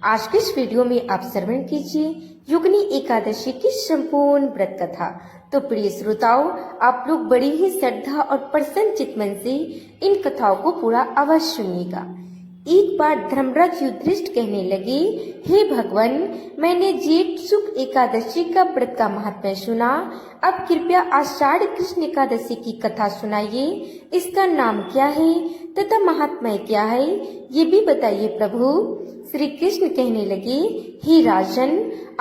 आज के इस वीडियो में आप श्रवण कीजिए युगनी एकादशी की संपूर्ण व्रत कथा। तो प्रिय श्रोताओं, आप लोग बड़ी ही श्रद्धा और प्रसन्न चित्त मन से इन कथाओं को पूरा अवश्य सुनिएगा। एक बार धर्मराज युधिष्ठिर कहने लगे, हे भगवान, मैंने जेठ शुक्ल एकादशी का व्रत का महत्व सुना। अब कृपया आषाढ़ कृष्ण एकादशी की कथा सुनाइए। इसका नाम क्या है तथा महात्म्य क्या है, ये भी बताइए प्रभु। श्री कृष्ण कहने लगे, हे राजन,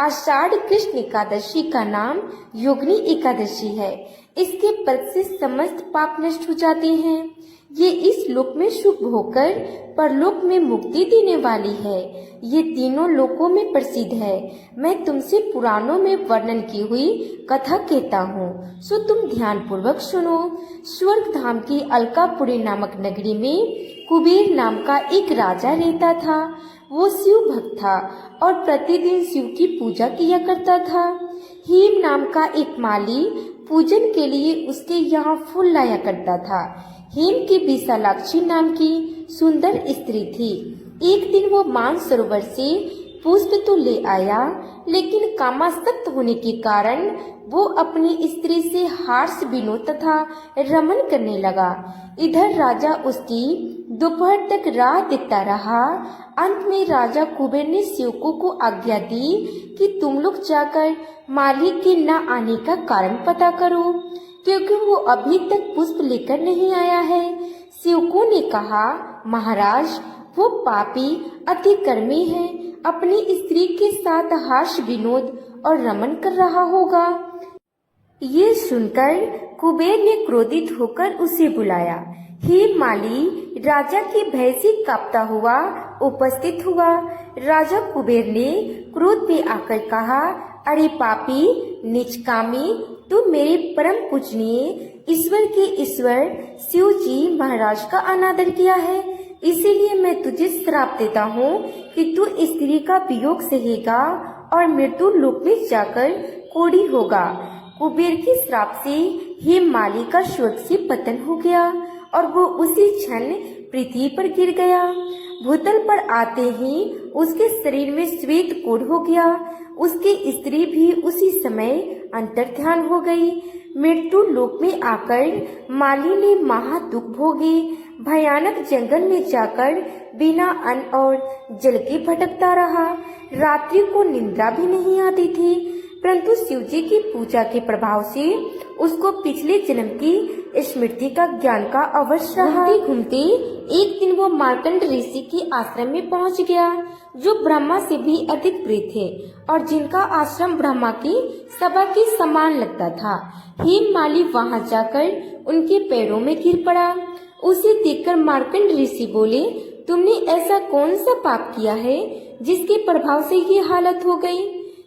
आषाढ़ कृष्ण एकादशी का नाम योगिनी एकादशी है। इसके व्रत से समस्त पाप नष्ट हो जाते हैं। ये इस लोक में शुभ होकर परलोक में मुक्ति देने वाली है। ये तीनों लोकों में प्रसिद्ध है। मैं तुमसे पुराणों में वर्णन की हुई कथा कहता हूँ, सो तुम ध्यान पूर्वक सुनो। स्वर्ग धाम की अलकापुरी नामक नगरी में कुबेर नाम का एक राजा रहता था। वो शिव भक्त था और प्रतिदिन शिव की पूजा किया करता था। हेम नाम का एक माली पूजन के लिए उसके यहाँ फूल लाया करता था। हेम की विशालाक्षी नाम की सुंदर स्त्री थी। एक दिन वो मानसरोवर से पुष्प तो ले आया, लेकिन कामासक्त होने के कारण वो अपनी स्त्री से हार्स विनोद तथा रमन करने लगा। इधर राजा उसकी दोपहर तक राह देखता रहा। अंत में राजा कुबेर ने सेवकों को आज्ञा दी कि तुम लोग जाकर मालिक के न आने का कारण पता करो, क्योंकि वो अभी तक पुष्प लेकर नहीं आया है। सेवकों ने कहा, महाराज, वो पापी अतिकर्मी है, अपनी स्त्री के साथ हास्य विनोद और रमन कर रहा होगा। ये सुनकर कुबेर ने क्रोधित होकर उसे बुलाया। हे माली राजा के भय से कांपता हुआ उपस्थित हुआ। राजा कुबेर ने क्रोध में आकर कहा, अरे पापी नीचकामी, तू मेरे परम पूजनीय ईश्वर के ईश्वर शिव जी महाराज का अनादर किया है। इसीलिए मैं तुझे श्राप देता हूँ कि तू स्त्री का वियोग सहेगा और मृत्यु लोक में जाकर कोढ़ी होगा। कुबेर के श्राप से हेम माली का स्वर्ग से पतन हो गया और वो उसी क्षण पृथ्वी पर गिर गया। भूतल पर आते ही उसके शरीर में श्वेत कोढ़ हो गया। उसकी स्त्री भी उसी समय अंतर्ध्यान हो गई। मृत्यु लोक में आकर माली ने महा दुख भोगे। भयानक जंगल में जाकर बिना अन्न और जल के भटकता रहा। रात्रि को निद्रा भी नहीं आती थी, परंतु शिवजी की पूजा के प्रभाव से उसको पिछले जन्म की स्मृति का ज्ञान का अवश्य रहा। घूमते एक दिन वो मार्कंड ऋषि के आश्रम में पहुंच गया, जो ब्रह्मा से भी अधिक प्रिय थे और जिनका आश्रम ब्रह्मा की सभा के समान लगता था। हेम माली वहां जाकर उनके पैरों में गिर पड़ा। उसे देखकर मार्कंड ऋषि बोले, तुमने ऐसा कौन सा पाप किया है जिसके प्रभाव से ये हालत हो गई?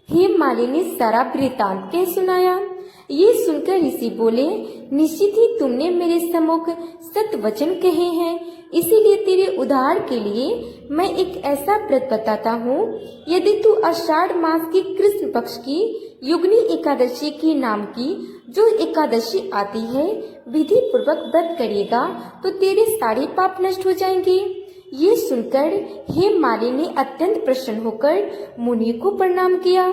हेम माली ने सारा वृतांत कह सुनाया। ये सुनकर ऋषि बोले, निश्चित ही तुमने मेरे सम्मुख सत्य वचन कहे हैं, इसीलिए तेरे उद्धार के लिए मैं एक ऐसा व्रत बताता हूँ। यदि तू आषाढ़ मास की कृष्ण पक्ष की युगनी एकादशी के नाम की जो एकादशी आती है विधि पूर्वक व्रत करेगा तो तेरे सारे पाप नष्ट हो जाएंगे। ये सुनकर हेम माली ने अत्यंत प्रसन्न होकर मुनि को प्रणाम किया।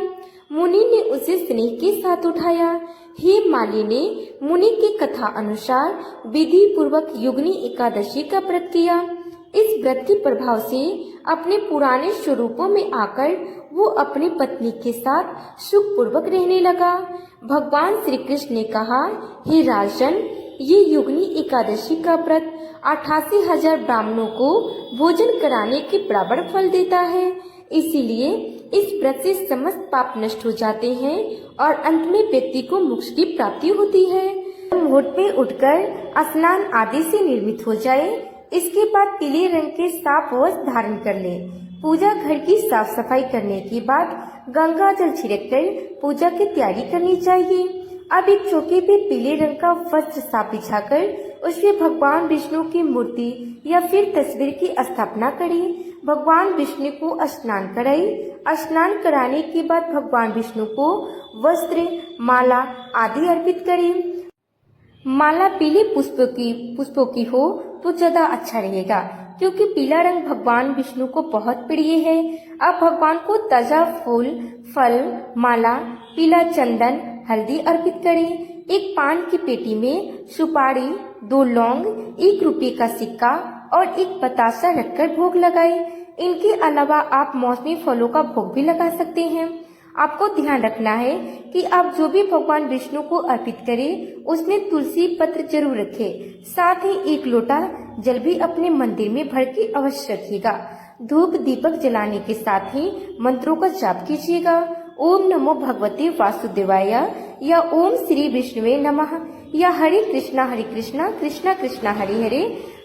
मुनि ने उसे स्नेह के साथ उठाया। हेम माली ने मुनि की कथा अनुसार विधि पूर्वक युगनी एकादशी का व्रत किया। इस व्रत के प्रभाव से अपने पुराने स्वरूपों में आकर वो अपनी पत्नी के साथ सुख पूर्वक रहने लगा। भगवान श्री कृष्ण ने कहा, हे राजन, ये युगनी एकादशी का व्रत 88,000 ब्राह्मणों को भोजन कराने के बराबर फल देता है। इसीलिए इस व्रत से समस्त पाप नष्ट हो जाते हैं और अंत में व्यक्ति को मोक्ष की प्राप्ति होती है। मुहूर्त में उठकर स्नान आदि से निर्मित हो जाए। इसके बाद पीले रंग के साफ वस्त्र धारण कर ले। पूजा घर की साफ सफाई करने के बाद गंगा जल छिड़ककर पूजा की तैयारी करनी चाहिए। अब एक चौकी पे पीले रंग का वस्त्र साफ बिछाकर उसमें भगवान विष्णु की मूर्ति या फिर तस्वीर की स्थापना करें। भगवान विष्णु को स्नान कराएं। स्नान कराने के बाद भगवान विष्णु को वस्त्र, माला आदि अर्पित करें। माला पीले पुष्पों की हो तो ज्यादा अच्छा रहेगा। क्योंकि पीला रंग भगवान विष्णु को बहुत प्रिय है। आप भगवान को ताजा फूल, फल, माला, पीला चंदन, हल्दी अर्पित करें। एक पान की पेटी में सुपारी, 2 लौंग, 1 रुपये का सिक्का और 1 बतासा रखकर भोग लगाएं। इनके अलावा आप मौसमी फलों का भोग भी लगा सकते हैं। आपको ध्यान रखना है कि आप जो भी भगवान विष्णु को अर्पित करें उसमें तुलसी पत्र जरूर रखें। साथ ही 1 लोटा जल भी अपने मंदिर में भर के अवश्य रखिएगा। धूप दीपक जलाने के साथ ही मंत्रों का जाप कीजिएगा। ओम नमो भगवते वासुदेवाय या ओम श्री विष्णुवे नमः या हरे कृष्णा कृष्णा कृष्णा हरे हरे,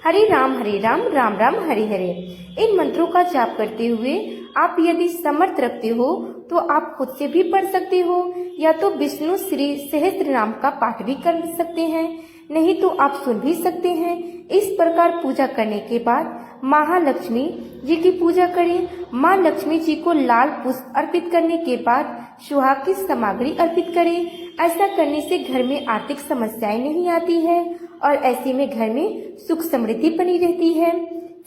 हरे राम राम राम हरे हरे। इन मंत्रों का जाप करते हुए आप यदि समर्थ रखते हो तो आप खुद से भी पढ़ सकते हो या तो विष्णु श्री सहस्त्र नाम का पाठ भी कर सकते हैं, नहीं तो आप सुन भी सकते हैं। इस प्रकार पूजा करने के बाद महालक्ष्मी जी की पूजा करें। माँ लक्ष्मी जी को लाल पुष्प अर्पित करने के बाद सुहाग की सामग्री अर्पित करें। ऐसा करने से घर में आर्थिक समस्याएं नहीं आती है और ऐसे में घर में सुख समृद्धि बनी रहती है।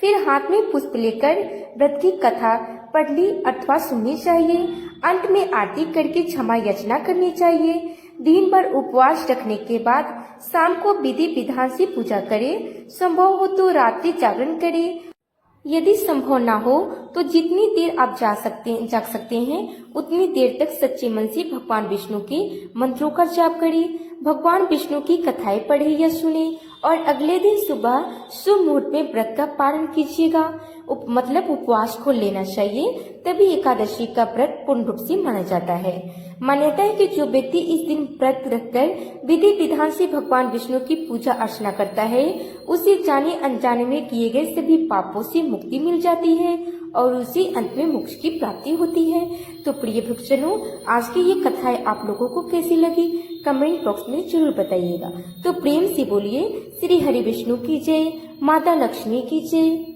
फिर हाथ में पुष्प लेकर व्रत की कथा पढ़नी अथवा सुननी चाहिए। अंत में आरती करके क्षमा याचना करनी चाहिए। दिन भर उपवास रखने के बाद शाम को विधि विधान से पूजा करें। संभव हो तो रात्रि जागरण करें। यदि संभव ना हो तो जितनी देर आप जाग सकते हैं उतनी देर तक सच्चे मन से भगवान विष्णु के मंत्रों का जाप करें। भगवान विष्णु की कथाएं पढ़े या सुने और अगले दिन सुबह शुभ मुहूर्त में व्रत का पालन कीजिएगा। मतलब उपवास खोल लेना चाहिए, तभी एकादशी का व्रत पूर्ण रूप से माना जाता है। मान्यता है कि जो व्यक्ति इस दिन व्रत रखकर विधि विधान से भगवान विष्णु की पूजा अर्चना करता है उसे जाने अनजाने में किए गए सभी पापों से मुक्ति मिल जाती है और उसे अंत में मोक्ष की प्राप्ति होती है। तो प्रिय भक्तजनों, आज की ये कथाएं आप लोगों को कैसी लगी कमेंट बॉक्स में जरूर बताइएगा। तो प्रेम से बोलिए श्री हरि विष्णु की जय, माता लक्ष्मी की जय।